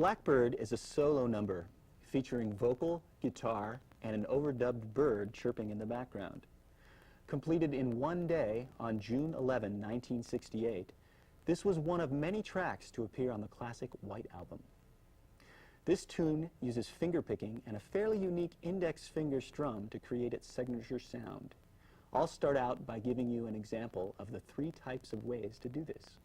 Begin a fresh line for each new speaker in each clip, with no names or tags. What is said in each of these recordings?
Blackbird is a solo number featuring vocal, guitar, and an overdubbed bird chirping in the background. Completed in one day on June 11, 1968, this was one of many tracks to appear on the classic White Album. This tune uses fingerpicking and a fairly unique index finger strum to create its signature sound. I'll start out by giving you an example of the 3 types of ways to do this.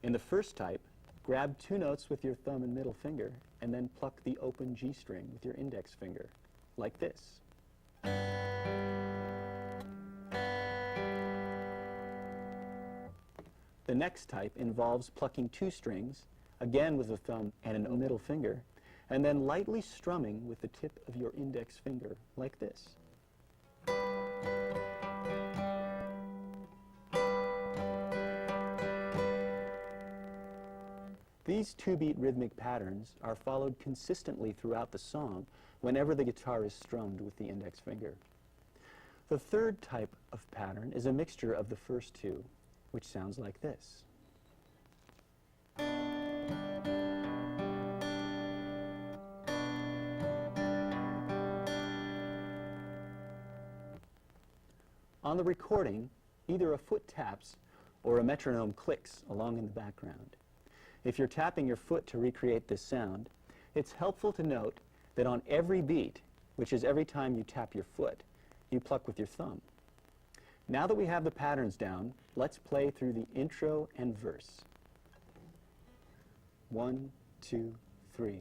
In the first type, grab 2 notes with your thumb and middle finger and then pluck the open G string with your index finger, like this. The next type involves plucking 2 strings, again with a thumb and a middle finger, and then lightly strumming with the tip of your index finger, like this. These 2-beat rhythmic patterns are followed consistently throughout the song whenever the guitar is strummed with the index finger. The third type of pattern is a mixture of the first 2, which sounds like this. On the recording, either a foot taps or a metronome clicks along in the background. If you're tapping your foot to recreate this sound, it's helpful to note that on every beat, which is every time you tap your foot, you pluck with your thumb. Now that we have the patterns down, let's play through the intro and verse. 1, 2, 3.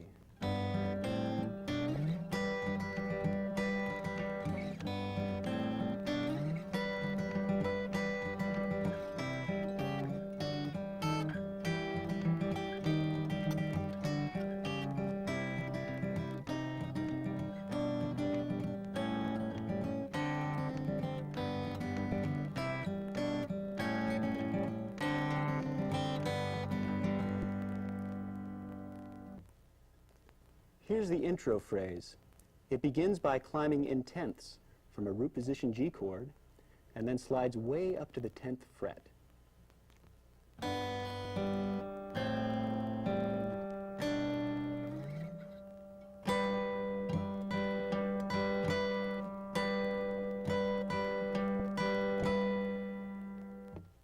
Here's the intro phrase. It begins by climbing in tenths from a root position G chord and then slides way up to the 10th fret.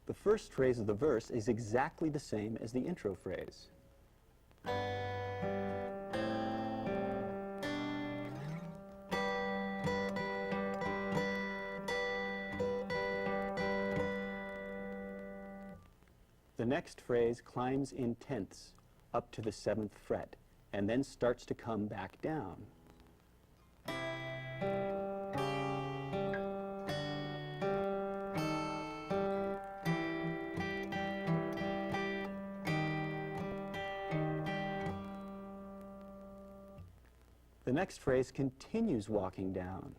The first phrase of the verse is exactly the same as the intro phrase. The next phrase climbs in tenths up to the 7th fret and then starts to come back down. The next phrase continues walking down.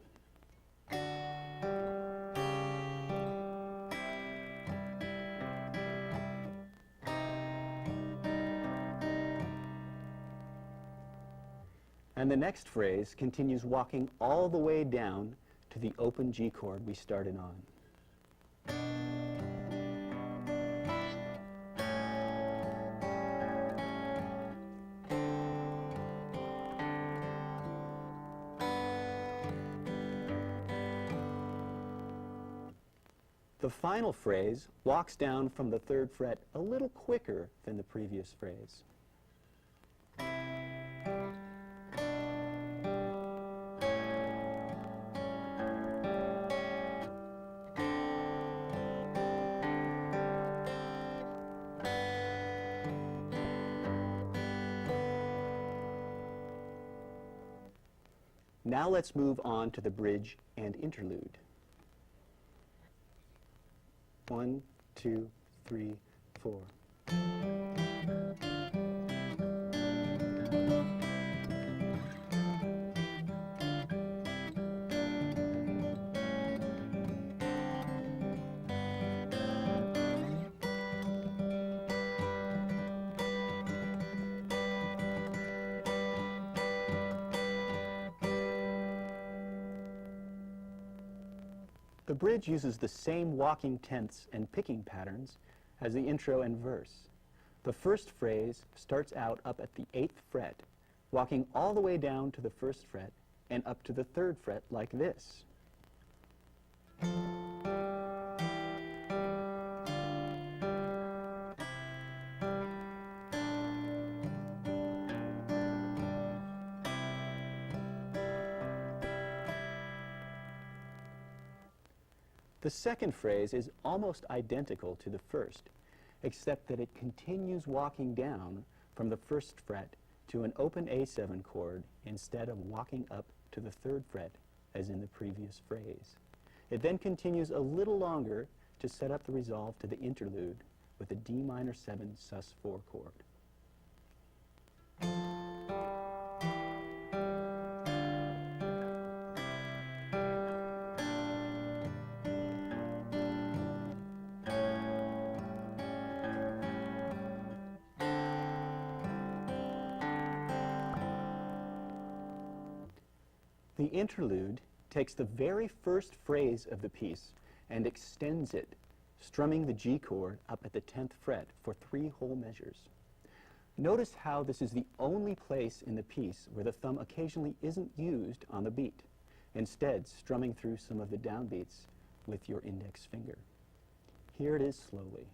And the next phrase continues walking all the way down to the open G chord we started on. The final phrase walks down from the 3rd fret a little quicker than the previous phrase. Now let's move on to the bridge and interlude. 1, 2, 3, 4. The bridge uses the same walking tenths and picking patterns as the intro and verse, The first phrase starts out up at the 8th fret, walking all the way down to the 1st fret and up to the 3rd fret like this. The second phrase is almost identical to the first, except that it continues walking down from the 1st fret to an open A7 chord instead of walking up to the 3rd fret as in the previous phrase. It then continues a little longer to set up the resolve to the interlude with a D minor 7 sus4 chord. The interlude takes the very first phrase of the piece and extends it, strumming the G chord up at the 10th fret for 3 whole measures. Notice how this is the only place in the piece where the thumb occasionally isn't used on the beat, instead strumming through some of the downbeats with your index finger. Here it is slowly.